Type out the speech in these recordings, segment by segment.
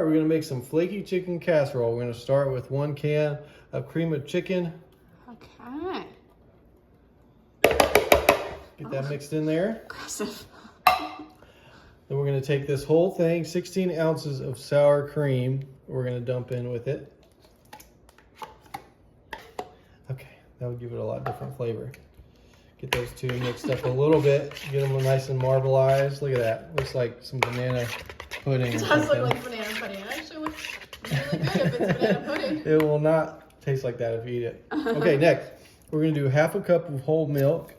we're gonna make some flaky chicken casserole. We're gonna start with 1 can of cream of chicken. Okay. Get that mixed in there. Aggressive. Then we're gonna take this whole thing, 16 ounces of sour cream, we're gonna dump in with it. Okay, that would give it a lot different flavor. Get those two mixed up a little bit, get them nice and marbleized. Look at that, looks like some banana pudding. It does look like banana pudding. It actually looks really good if it's banana pudding. It will not taste like that if you eat it. Okay, next, we're gonna do half a cup of whole milk.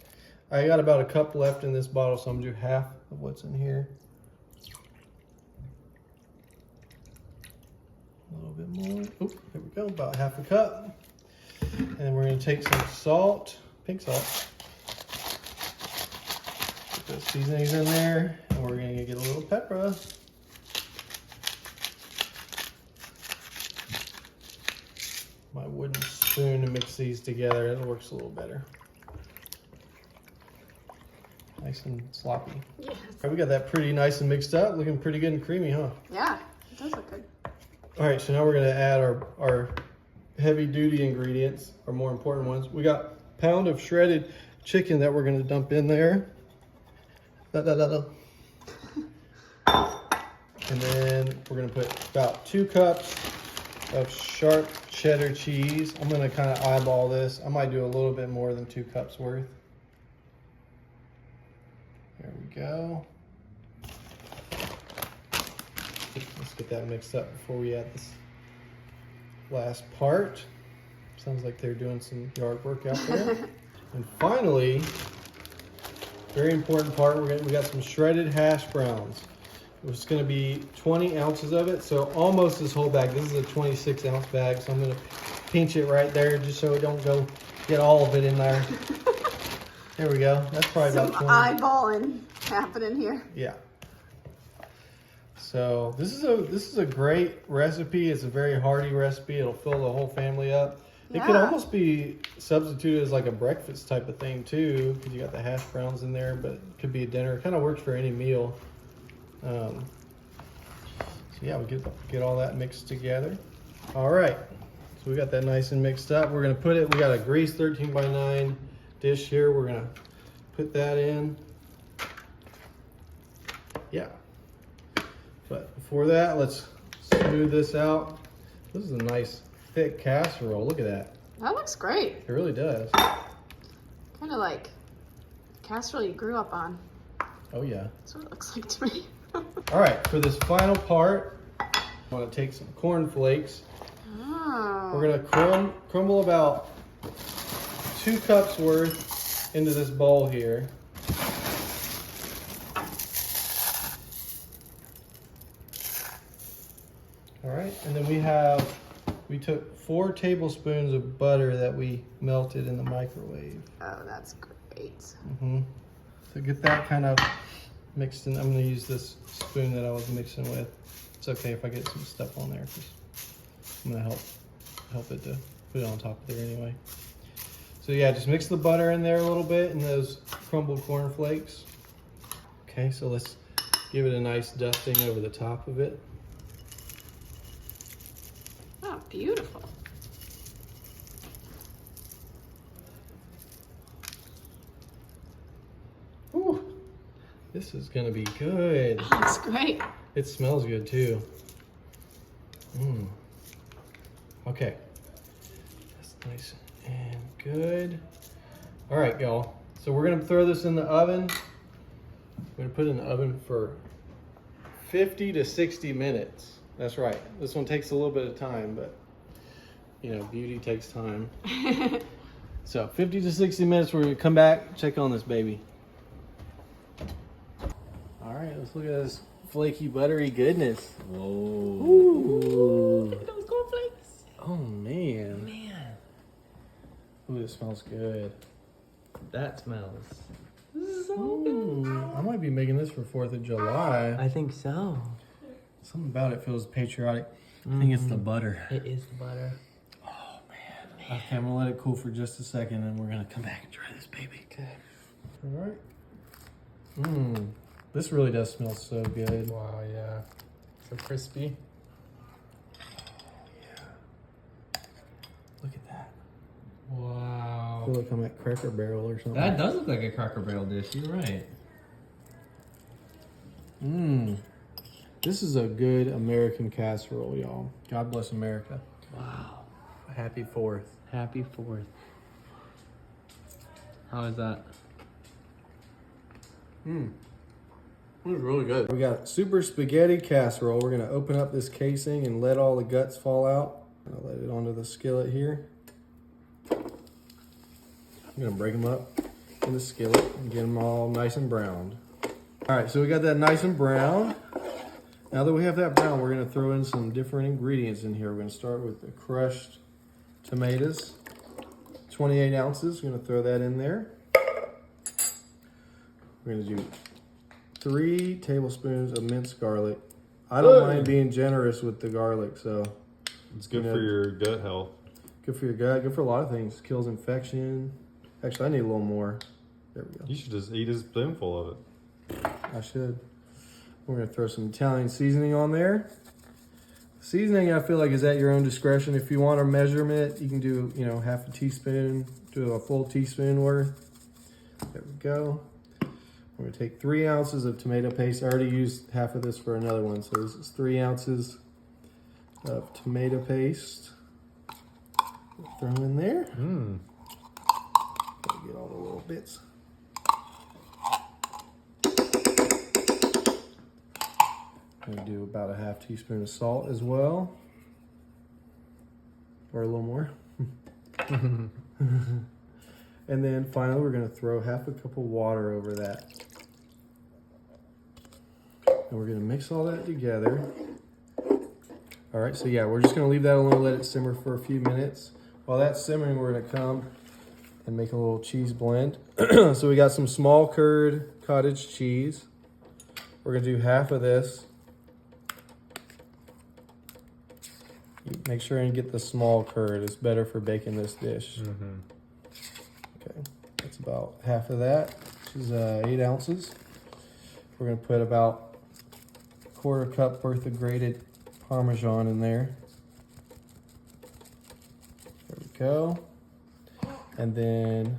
I got about a cup left in this bottle, so I'm gonna do half of what's in here. A little bit more. Oh, there we go, about half a cup. And we're gonna take some salt, pink salt. Put those seasonings in there, and we're gonna get a little pepper. My wooden spoon to mix these together, it works a little better. Nice and sloppy. Yes. All right, we got that pretty nice and mixed up, looking pretty good and creamy, huh? Yeah, it does look good. All right, so now we're gonna add our heavy duty ingredients, our more important ones. We got a pound of shredded chicken that we're gonna dump in there. And then we're gonna put about 2 cups of sharp cheddar cheese. I'm gonna kind of eyeball this. I might do a little bit more than 2 cups worth. There we go. Let's get that mixed up before we add this last part. Sounds like they're doing some yard work out there. And finally, very important part, we got some shredded hash browns. It's going to be 20 ounces of it, so almost this whole bag. This is a 26 ounce bag, so I'm going to pinch it right there just so it don't go get all of it in there. There we go. That's probably Some about 20. eyeballing happening here. Yeah. So this is a great recipe. It's a very hearty recipe. It'll fill the whole family up. It could almost be substituted as like a breakfast type of thing too, because you got the hash browns in there, but it could be a dinner. It kind of works for any meal. So yeah, we get all that mixed together. All right, so we got that nice and mixed up. We're gonna put it, we got a grease 13 by 9 dish here. We're gonna put that in. Yeah. But before that, let's smooth this out. This is a nice thick casserole. Look at that. That looks great. It really does. Kind of like casserole you grew up on. Oh yeah. That's what it looks like to me. All right, for this final part, I want to take some corn flakes. Oh. We're gonna crumble about 2 cups worth into this bowl here. All right, and then we took 4 tablespoons of butter that we melted in the microwave. Oh, that's great. So get that kind of mixed in. I'm gonna use this spoon that I was mixing with. It's okay if I get some stuff on there, because I'm gonna help it to put it on top of there anyway. So yeah, just mix the butter in there a little bit and those crumbled corn flakes. Okay, so let's give it a nice dusting over the top of it. Oh, beautiful. Whew. This is gonna be good. Oh, that's great. It smells good too. Okay, that's nice and good. All right, y'all. So we're gonna throw this in the oven. We're gonna put it in the oven for 50 to 60 minutes. That's right. This one takes a little bit of time, but you know, beauty takes time. So 50 to 60 minutes, we're gonna come back, check on this baby. All right, let's look at this flaky, buttery goodness. Whoa. Ooh. Look at those cornflakes. Oh man. Man, Ooh, it smells good. that smells. I might be making this for 4th of July. I think so. Something about it feels patriotic. I think it's the butter. It is the butter. Oh man. Okay, I'm gonna let it cool for just a second and we're gonna come back and try this baby. Okay. All right. This really does smell so good. Wow, yeah. So crispy. I Wow. feel like I'm at Cracker Barrel or something. That does look like a Cracker Barrel dish. You're right. Mmm. This is a good American casserole, y'all. God bless America. Wow. Happy 4th. Happy 4th. How is that? Mmm. This is really good. We got super spaghetti casserole. We're gonna open up this casing and let all the guts fall out. I'll let it onto the skillet here. I'm gonna break them up in the skillet and get them all nice and browned. All right, so we got that nice and brown. Now that we have that brown, we're gonna throw in some different ingredients in here. We're gonna start with the crushed tomatoes, 28 ounces. We're gonna throw that in there. We're gonna do 3 tablespoons of minced garlic. I don't mind being generous with the garlic, so. It's good for your gut health. Good for your gut, good for a lot of things. Kills infection. Actually, I need a little more. There we go. You should just eat a spoonful of it. I should. We're gonna throw some Italian seasoning on there. Seasoning, I feel like, is at your own discretion. If you want a measurement, you can do, half a teaspoon to a full teaspoon worth. There we go. We're gonna take 3 ounces of tomato paste. I already used half of this for another one, so this is 3 ounces of tomato paste. Throw in there. Mmm. Gotta get all the little bits. I'm gonna do about a half teaspoon of salt as well, or a little more. And then finally, we're gonna throw half a cup of water over that. And we're gonna mix all that together. All right, so yeah, we're just gonna leave that alone, let it simmer for a few minutes. While that's simmering, we're gonna come and make a little cheese blend. So we got some small curd cottage cheese. We're gonna do half of this. Make sure and get the small curd. It's better for baking this dish. Mm-hmm. Okay, that's about half of that, which is 8 ounces. We're gonna put about a 1/4 cup worth of grated Parmesan in there. There we go. And then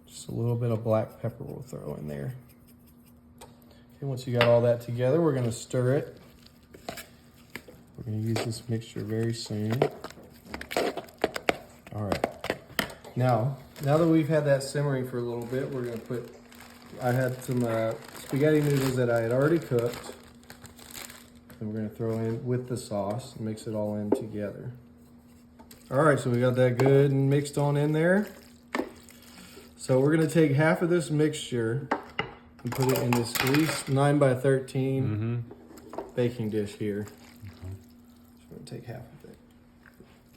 just a little bit of black pepper we'll throw in there. Okay, once you got all that together, we're gonna stir it. We're gonna use this mixture very soon. All right. Now that we've had that simmering for a little bit, we're gonna put, I had some spaghetti noodles that I had already cooked. And we're gonna throw in with the sauce and mix it all in together. All right, so we got that good and mixed on in there. So we're gonna take half of this mixture and put it in this at least 9 by 13 baking dish here. So we're gonna take half of it,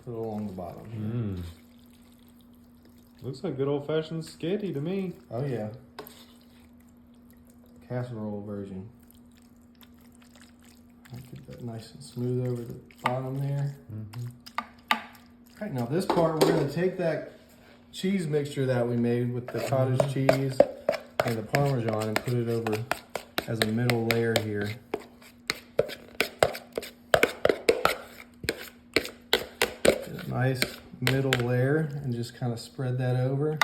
put it along the bottom here. Looks like good old-fashioned spaghetti to me. Oh yeah, casserole version. I'll get that nice and smooth over the bottom there. All right, now this part, we're gonna take that cheese mixture that we made with the cottage cheese and the Parmesan and put it over as a middle layer here. Get a nice middle layer and just kind of spread that over.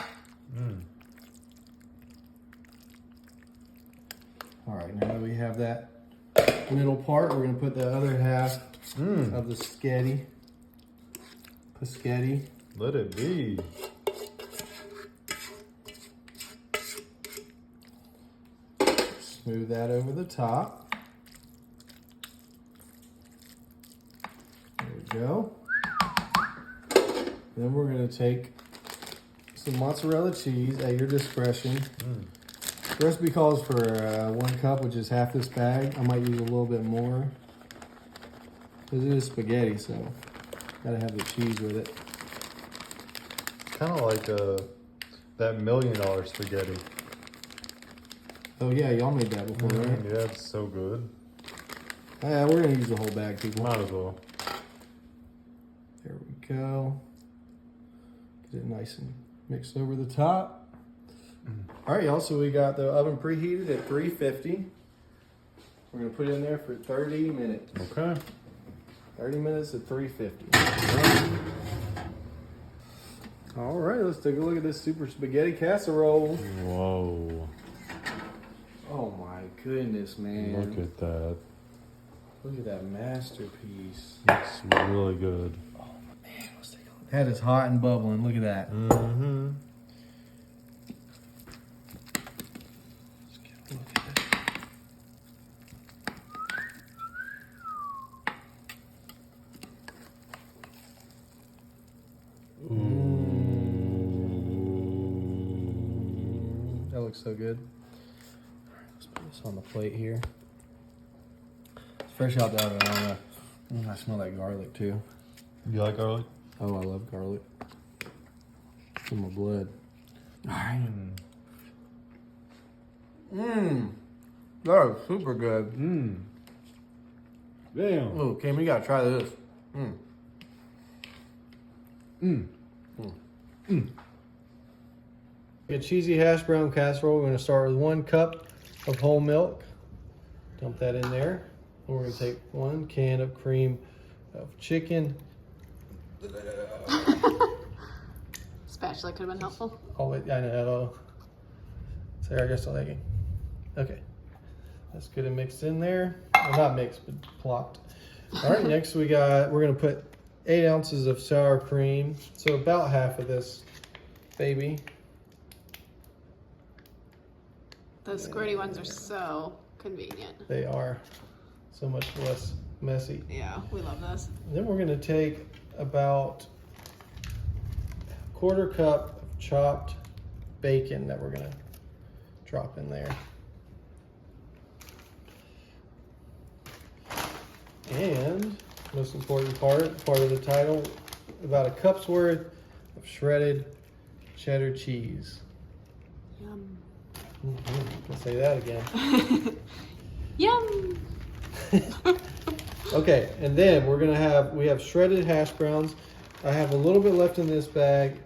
All right, now that we have that middle part, we're gonna put the other half of the spaghetti. Let it be. Smooth that over the top. There we go. Then we're gonna take some mozzarella cheese at your discretion. The recipe calls for 1 cup, which is half this bag. I might use a little bit more. Because it is spaghetti, so gotta have the cheese with it. Kind of like that $1 million spaghetti. Oh yeah, y'all made that before, right? Yeah, it's so good. Yeah, we're gonna use the whole bag, people. Might as well. There we go. Get it nice and mixed over the top. All right, y'all, so we got the oven preheated at 350. We're gonna put it in there for 30 minutes. Okay. 30 minutes at 350. All right, let's take a look at this super spaghetti casserole. Whoa. Oh my goodness, man. Look at that. Look at that masterpiece. Looks really good. Oh man, let's take a look. That is hot and bubbling. Look at that. Mm-hmm. Let's get a look at it. That looks so good. Let's put this on the plate here. It's fresh out the oven. I don't know. I smell that garlic too. You like garlic? Oh, I love garlic. It's in my blood. All right. That is super good. Damn. Oh, Cam, you gotta try this. A cheesy hash brown casserole. We're gonna start with 1 cup of whole milk. Dump that in there. And we're gonna take 1 can of cream of chicken. Spatula could have been helpful. Oh, wait, I know. So I guess I'll take it. Okay. That's good and mixed in there. Well, not mixed, but plopped. All right, next we're gonna put 8 ounces of sour cream. So about half of this baby. Those squirty ones are so convenient. They are so much less messy. Yeah, we love those. And then we're gonna take about 1/4 cup of chopped bacon that we're gonna drop in there. And most important part of the title, about 1 cup's worth of shredded cheddar cheese. Yum. Let's say that again. Yum. Okay, and then we have shredded hash browns. I have a little bit left in this bag.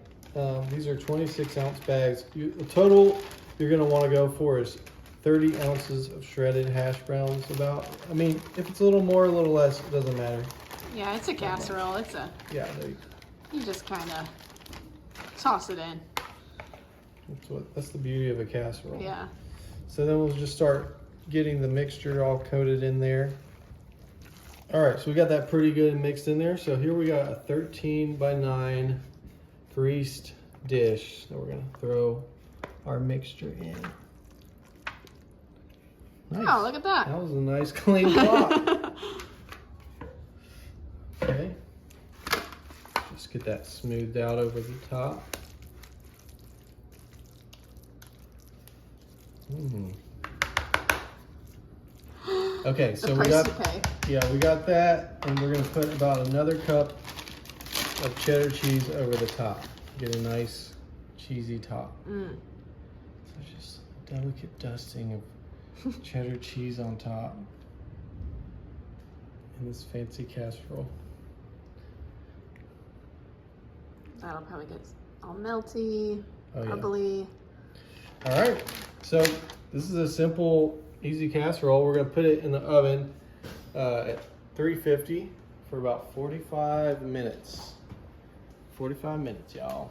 These are 26-ounce bags. The total you're gonna want to go for is 30 ounces of shredded hash browns. I mean, if it's a little more, a little less, it doesn't matter. Yeah, it's a casserole. Yeah, You just kind of toss it in. that's the beauty of a casserole. Yeah. So then we'll just start getting the mixture all coated in there. All right, so we got that pretty good and mixed in there. So here we got a 13x9 greased dish that we're gonna throw our mixture in. Nice. Oh, look at that. That was a nice clean pot. Okay. Just get that smoothed out over the top. Okay, so The we price got you pay. we got that, and we're gonna put about another cup of cheddar cheese over the top. Get a nice cheesy top. So just a delicate dusting of cheddar cheese on top in this fancy casserole. That'll probably get all melty, Oh, yeah. bubbly. All right, so this is a simple, easy casserole. We're gonna put it in the oven at 350 for about 45 minutes. 45 minutes, y'all.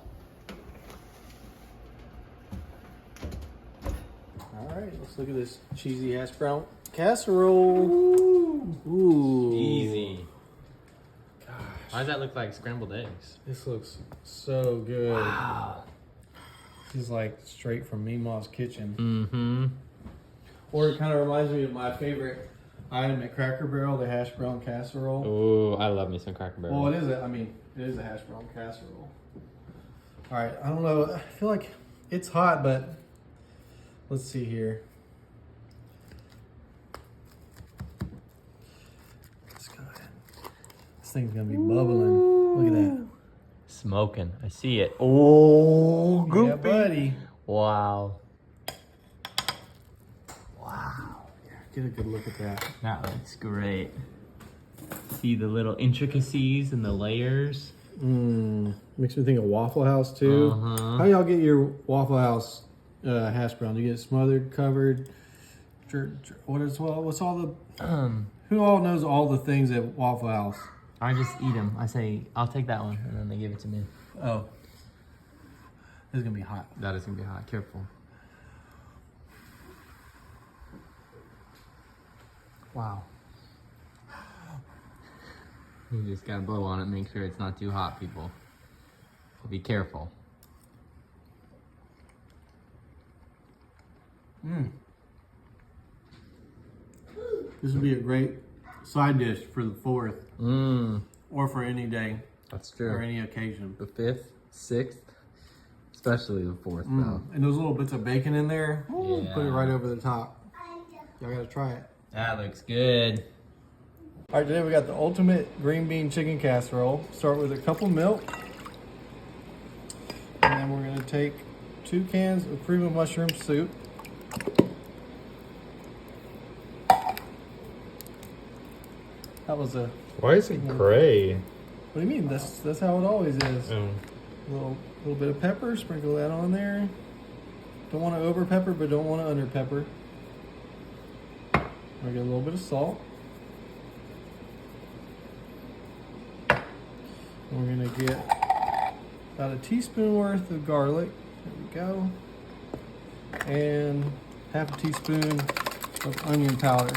All right, let's look at this cheesy hash brown casserole. Ooh. Easy. Gosh, Why does that look like scrambled eggs? this looks so good. Wow. This is like straight from Meemaw's kitchen. Mm-hmm. Or it kind of reminds me of my favorite item at Cracker Barrel, the hash brown casserole. Ooh, I love me some Cracker Barrel. Well, it is a hash brown casserole. All right, I don't know. I feel like it's hot, but let's see here. Let's go ahead. This thing's gonna be bubbling. Look at that. Smoking. I see it. Oh, goopy. Yeah, buddy. Wow. Wow. Get a good look at that. That looks great. See the little intricacies and the layers. Makes me think of Waffle House too. Uh-huh. How y'all get your Waffle House hash brown? Do you get it smothered, covered? What's all the? Who all knows all the things at Waffle House? I just eat them. I say, I'll take that one, and then they give it to me. Oh, This is gonna be hot. That is gonna be hot. Careful. Wow. You just gotta blow on it, make sure it's not too hot, people. So be careful. This would be a great side dish for the 4th or for any day That's or true. any occasion. The 5th, 6th, especially the 4th, though. And those little bits of bacon in there, Yeah. put it right over the top. Y'all gotta try it. That looks good. All right, today we got the ultimate green bean chicken casserole. Start with a cup of milk. And then we're gonna take 2 cans of cream of mushroom soup. That was a, Why is it gray? what do you mean? That's how it always is. Oh. Little bit of pepper, sprinkle that on there. Don't want to over pepper, but don't want to under pepper. We get a little bit of salt. And we're gonna get about a teaspoon worth of garlic. There we go. And half a teaspoon of onion powder.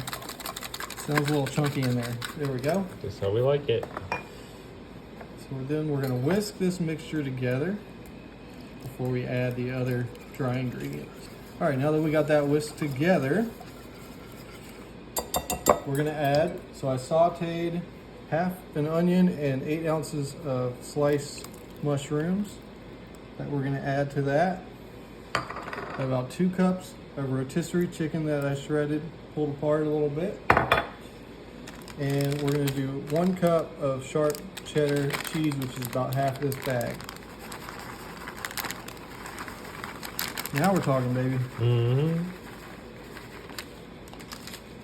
Sounds a little chunky in there. There we go. Just how we like it. So then we're gonna whisk this mixture together before we add the other dry ingredients. All right, now that we got that whisked together, we're gonna add, so I sauteed half an onion and 8 ounces of sliced mushrooms that we're gonna add to that. About 2 cups of rotisserie chicken that I shredded, pulled apart a little bit. And we're gonna do 1 cup of sharp cheddar cheese, which is about half this bag. Now we're talking, baby.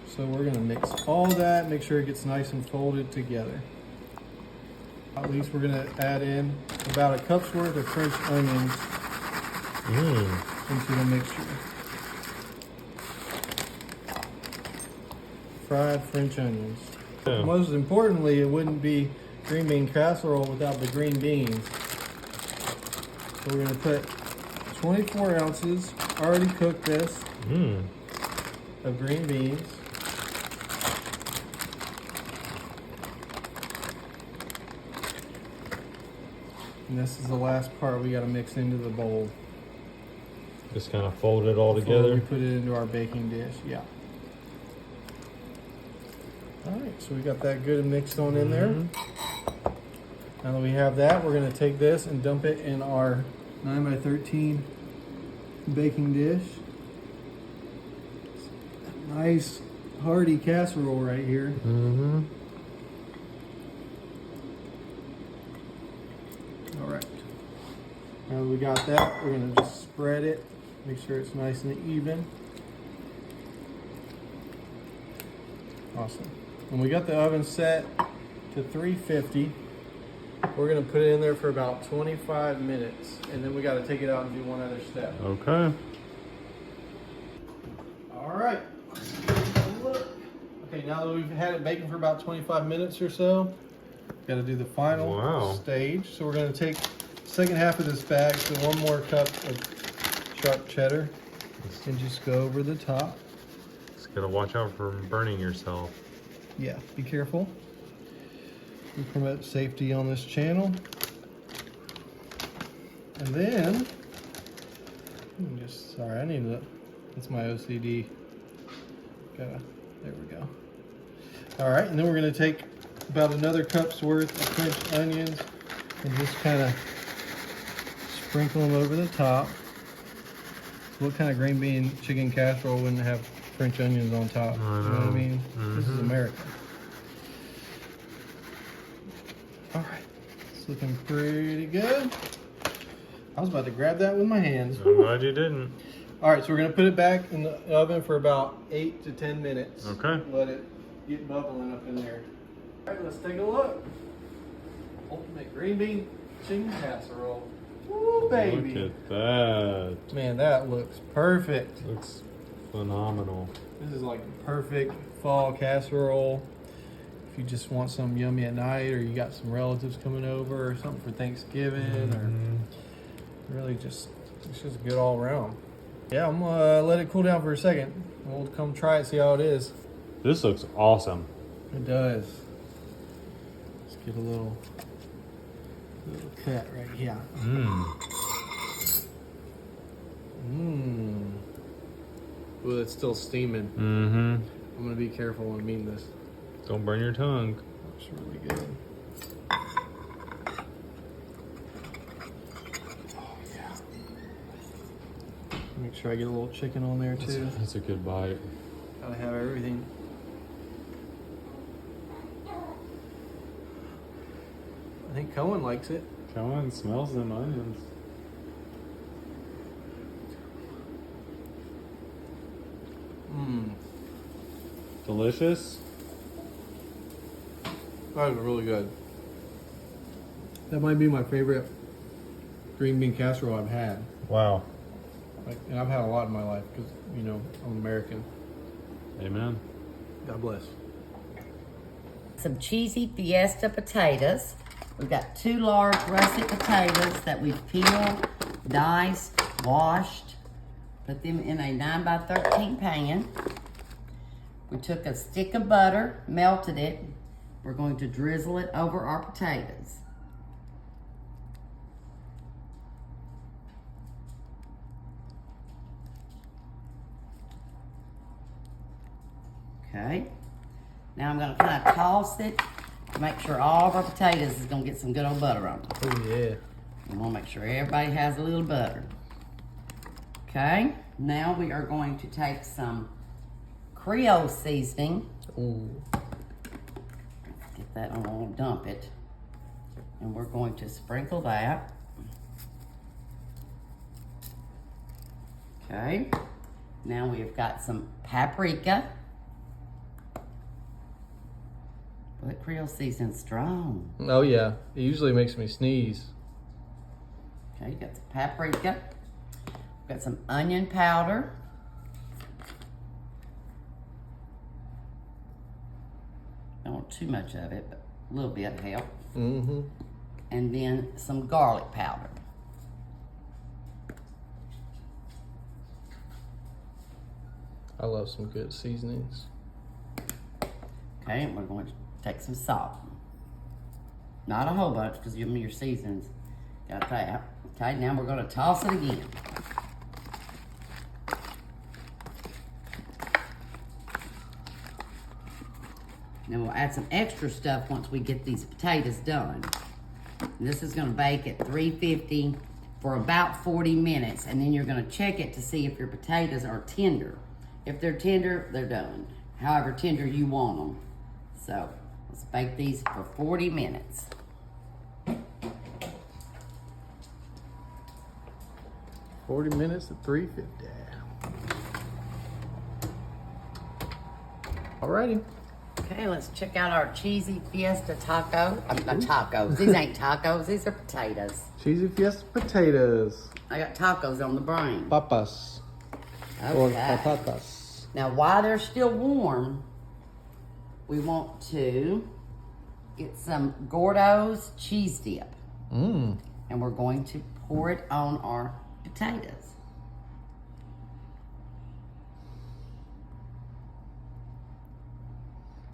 So we're gonna mix all that, make sure it gets nice and folded together. At least we're gonna add in about a cup's worth of French onions into the mixture. Fried French onions. Yeah. Most importantly, it wouldn't be green bean casserole without the green beans. So we're gonna put 24 ounces, already cooked this, of green beans. And this is the last part we gotta mix into the bowl. Just kind of fold it all Before we together. put it into our baking dish, yeah. All right, so we got that good and mixed on in there. Now that we have that, we're gonna take this and dump it in our 9x13 baking dish. Nice hearty casserole right here. All right. Now that we got that, we're gonna just spread it, make sure it's nice and even. Awesome. When we got the oven set to 350, we're gonna put it in there for about 25 minutes, and then we gotta take it out and do one other step. Okay. All right. Look. Okay, now that we've had it baking for about 25 minutes or so, got to do the final stage. So we're going to take the second half of this bag, so 1 more cup of sharp cheddar, and just go over the top. Just gotta watch out for burning yourself. Yeah, be careful. We promote safety on this channel. And then, sorry, I need to, that's my OCD. There we go. All right, and then we're gonna take about another cup's worth of French onions and just kind of sprinkle them over the top. What kind of green bean chicken casserole wouldn't have French onions on top? I know. You know what I mean? This is America. All right, it's looking pretty good. I was about to grab that with my hands. I'm glad you didn't. All right, so we're gonna put it back in the oven for about 8 to 10 minutes. Okay. Let it get bubbling up in there. All right, let's take a look. Ultimate green bean chicken casserole. Woo, baby. Look at that. Man, that looks perfect. Looks phenomenal. This is like the perfect fall casserole. If you just want something yummy at night, or you got some relatives coming over, or something for Thanksgiving, or really just It's just good all around. Yeah, I'm gonna let it cool down for a second. We'll come try it, see how it is. This looks awesome. It does. Let's get a little cut right here. Ooh, it's still steaming. Mm-hmm. I'm gonna be careful when I'm eating this. Don't burn your tongue. It's really good. Oh yeah. Make sure I get a little chicken on there too. That's a good bite. Gotta have everything. I think Cohen likes it. Come on, smells them onions. Delicious. That was really good. That might be my favorite green bean casserole I've had. Wow. Like, and I've had a lot in my life because, you know, I'm American. Amen. God bless. Some cheesy fiesta potatoes. We've got 2 large russet potatoes that we've peeled, diced, washed, put them in a 9x13 pan. We took a stick of butter, melted it. We're going to drizzle it over our potatoes. Okay. Now I'm gonna kind of toss it to make sure all of our potatoes is gonna get some good old butter on them. Oh yeah. We wanna make sure everybody has a little butter. Okay, now we are going to take some Creole seasoning. Ooh. Get that on, we'll dump it. And we're going to sprinkle that. Okay, now we've got some paprika. Well, that Creole seasoning's strong. Oh yeah. It usually makes me sneeze. Okay, you got some paprika. Got some onion powder. Don't want too much of it, but a little bit helps. Mm-hmm. And then some garlic powder. I love some good seasonings. Okay, and we're going to take some salt. Not a whole bunch, because give me your seasonings. Got that. Okay, now we're going to toss it again. Then we'll add some extra stuff once we get these potatoes done. And this is going to bake at 350 for about 40 minutes. And then you're going to check it to see if your potatoes are tender. If they're tender, they're done. However tender you want them. So let's bake these for 40 minutes. $40 at 350. Alrighty. Okay, let's check out our cheesy fiesta taco. Not tacos. These ain't tacos. These are potatoes. Cheesy Fiesta potatoes. I got tacos on the brain. Papas. Or Okay. patatas. Now, while they're still warm, we want to get some Gordo's cheese dip. Mmm. And we're going to pour it on our potatoes.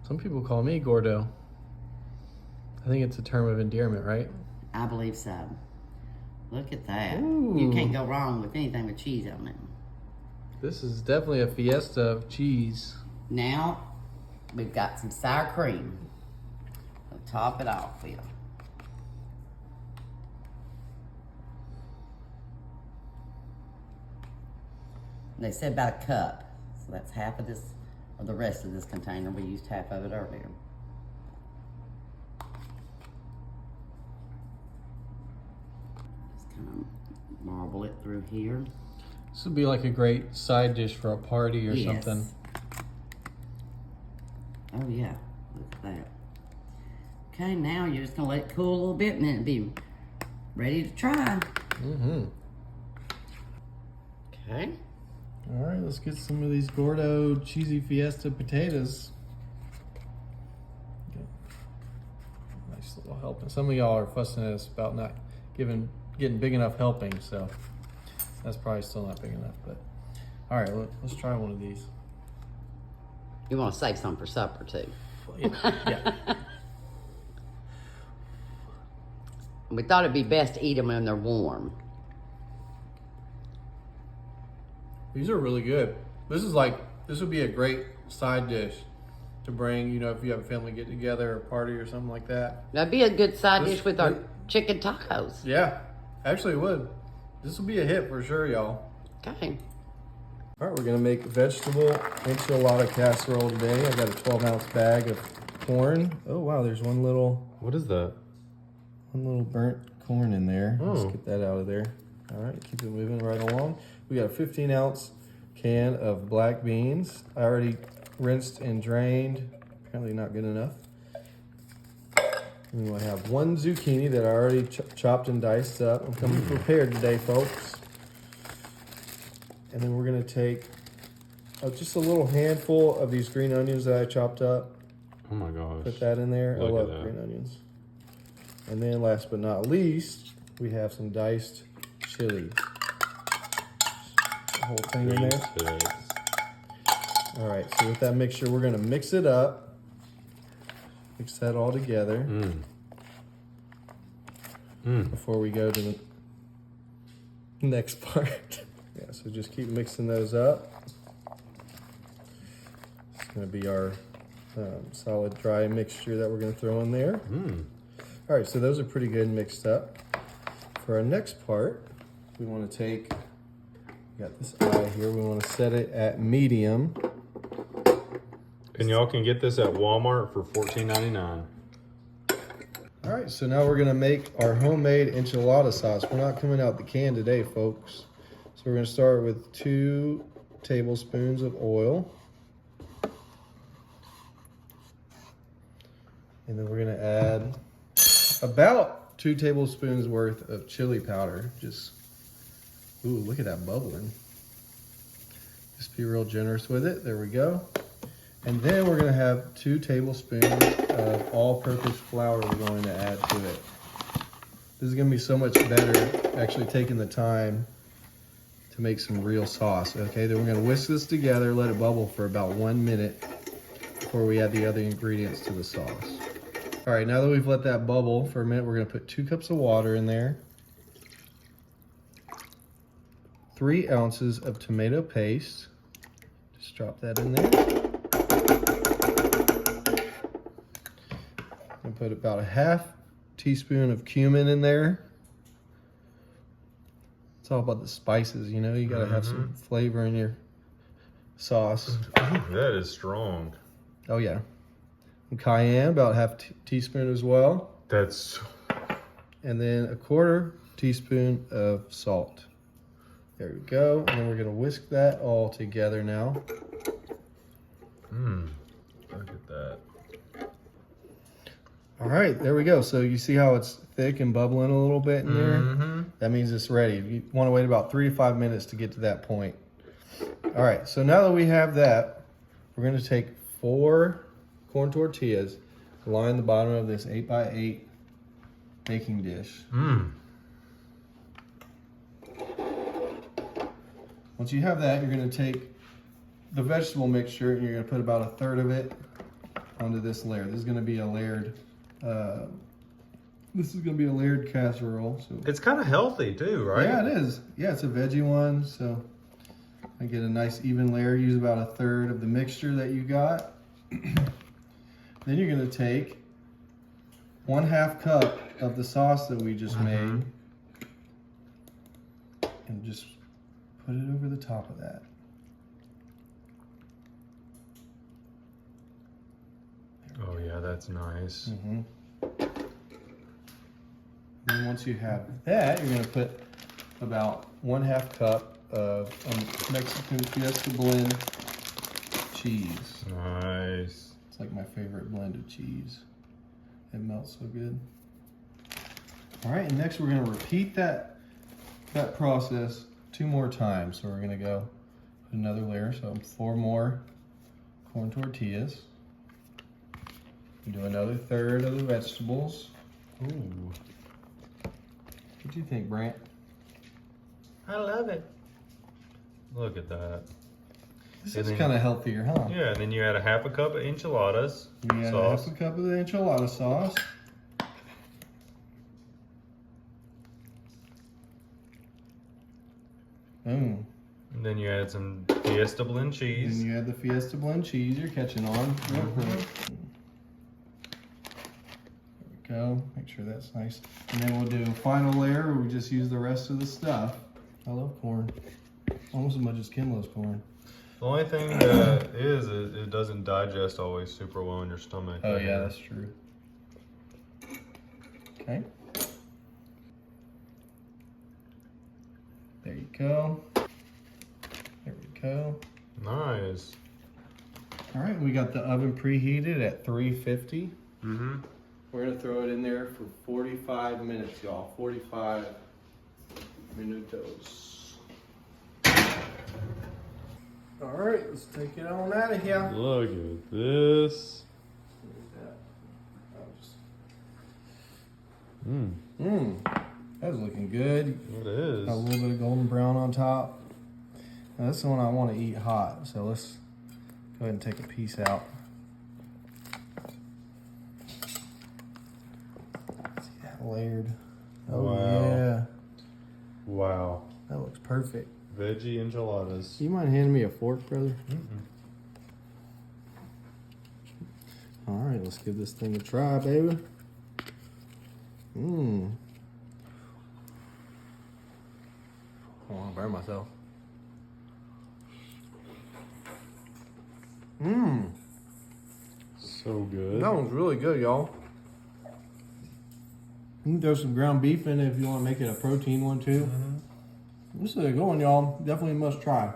Some people call me Gordo. I think it's a term of endearment, right? I believe so. Look at that. Ooh. You can't go wrong with anything with cheese on it. This is definitely a fiesta of cheese. Now, we've got some sour cream. We'll top it off with. They said about a cup. So that's half of this, or the rest of this container. We used half of it earlier. Just kind of marble it through here. This would be like a great side dish for a party or Yes. something. Oh yeah, look at that. Okay, now you're just gonna let it cool a little bit and then it'll be ready to try. Mm-hmm. Okay. All right, let's get some of these Gordo cheesy fiesta potatoes. Nice little helping. Some of y'all are fussing at us about not getting big enough helping, so That's probably still not big enough, but all right, let's try one of these. You want to save some for supper too. Yeah. We thought it'd be best to eat them when they're warm. These are really good. This would be a great side dish to bring, if you have a family get together or party or something like that. That'd be a good side dish with our chicken tacos. Yeah, actually it would. This will be a hit for sure, y'all. Okay. All right, we're gonna make vegetable enchilada casserole today. I got a 12-ounce bag of corn. Oh wow, there's one little What is that? burnt corn in there. Oh. Let's get that out of there. All right, keep it moving right along. We got a 15-ounce can of black beans. I already rinsed and drained. Apparently not good enough. And we have one zucchini that I already chopped and diced up. I'm coming prepared today, folks. And then we're gonna take just a little handful of these green onions that I chopped up. Oh my gosh. Put that in there. I Look at love that. green onions. And then last but not least, we have some diced chilies. The whole thing in there. Chilies. All right, so with that mixture, we're gonna mix it up. Mix that all together before we go to the next part. Yeah, so just keep mixing those up. It's gonna be our solid dry mixture that we're gonna throw in there. All right, so those are pretty good mixed up. For our next part, we wanna take, we got this eye here, we wanna set it at medium. And y'all can get this at Walmart for $14.99. All right, so now we're gonna make our homemade enchilada sauce. We're not coming out the can today, folks. So we're gonna start with 2 tablespoons of oil. And then we're gonna add about 2 tablespoons worth of chili powder. Just, ooh, look at that bubbling. Just be real generous with it. There we go. And then we're gonna have 2 tablespoons of all-purpose flour we're going to add to it. This is gonna be so much better actually taking the time to make some real sauce. Okay, then we're gonna whisk this together, let it bubble for about 1 minute before we add the other ingredients to the sauce. All right, now that we've let that bubble for a minute, we're gonna put 2 cups of water in there, 3 ounces of tomato paste. Just drop that in there. And put about a half teaspoon of cumin in there. It's all about the spices, you gotta have some flavor in your sauce. That is strong. Oh yeah. And cayenne, about half teaspoon as well. That's And then a 1/4 teaspoon of salt. There we go. And then we're gonna whisk that all together now. look at that. All right, there we go. So you see how it's thick and bubbling a little bit in there? That means it's ready. You want to wait about 3 to 5 minutes to get to that point. All right, so now that we have that, we're going to take 4 corn tortillas, line the bottom of this 8x8 baking dish. Once you have that, you're going to take the vegetable mixture and you're going to put about 1/3 of it onto this layer. This is going to be a layered casserole. So It's kind of healthy too, right? yeah, it is. Yeah, it's a veggie one, so I get a nice even layer. Use about 1/3 of the mixture that you got. Then you're going to take 1/2 cup of the sauce that we just made and just put it over the top of that. Oh yeah, that's nice. And then once you have that, you're going to put about 1/2 cup of Mexican Fiesta blend cheese. Nice. It's like my favorite blend of cheese. It melts so good. All right, and next we're going to repeat that process 2 more times. So we're going to go put another layer, so 4 more corn tortillas. Do another 1/3 of the vegetables. Ooh. What do you think, Brant? I love it. Look at that. This And is then- kind of healthier, huh? Yeah, and then you add a half a cup of enchiladas You add sauce. half a cup of the enchilada sauce. Boom. And then you add some fiesta blend And cheese. you add the Fiesta blend cheese. You're catching on. There we go. Make sure that's nice. And then we'll do a final layer where we just use the rest of the stuff. I love corn. Almost as much as Kim loves corn. The only thing that is it doesn't digest always super well in your stomach. Oh yeah, that's true. Okay. There you go. There we go. Nice. All right, we got the oven preheated at 350. Mm-hmm. We're gonna throw it in there for 45 minutes, y'all. 45 minutos. All right, let's take it on out of here. Look at this. That's looking good. It is. Got a little bit of golden brown on top. Now, this is the one I want to eat hot, so let's go ahead and take a piece out. See that layered? Oh Wow. yeah, Wow. that looks perfect. Veggie enchiladas. You mind handing me a fork, brother? All right, let's give this thing a try, baby. Mmm. I want to burn myself. Mmm. So good. That one's really good, y'all. You can throw some ground beef in it if you want to make it a protein one too. This is a good one, y'all. Definitely a must try.